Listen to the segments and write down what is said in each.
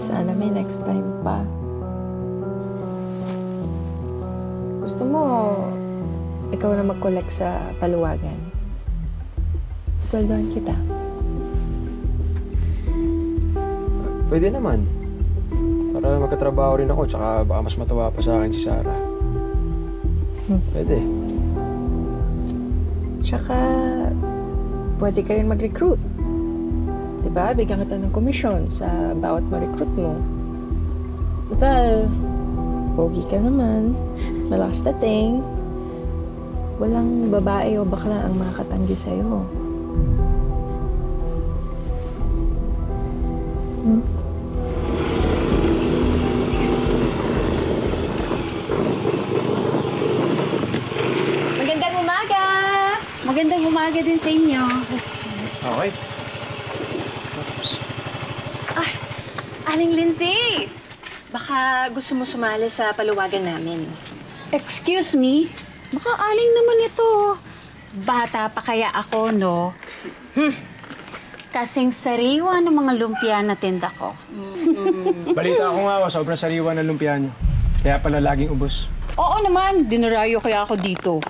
Sana may next time pa. Gusto mo, ikaw na mag-collect sa paluwagan. Sweldohan kita. Pwede naman. Para magkatrabaho rin ako, tsaka baka mas matawa pa sa akin si Sarah. Pwede. Tsaka, pwede ka rin mag-recruit. Diba? Bigyan kita ng komisyon sa bawat ma-recruit mo. Total, pogi ka naman. Malakas dating. Walang babae o bakla ang makakatanggi sa'yo. Magandang umaga! Magandang umaga din sa inyo. Okay. Aling Lindsay! Baka gusto mo sumali sa paluwagan namin. Excuse me? Baka aling naman ito. Bata pa kaya ako, no? Kasing sariwa ng mga lumpia na tinda ko. Balita ko nga, sobrang sariwa ng lumpia niyo. Kaya pala laging ubos. Oo naman, dinarayo kaya ako dito.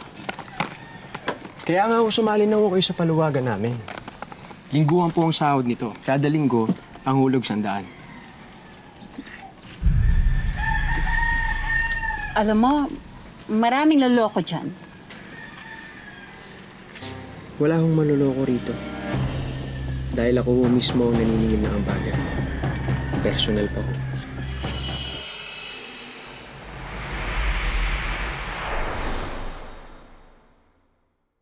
Kaya nga sumali na ako kayo sa paluwagan namin. Lingguhan po ang sahod nito. Kada linggo, ang hulog 100. Alam mo, maraming loloko dyan. Wala akong maloloko rito. Dahil ako mismo ang naniningil na ang bagay. Personal pa ko.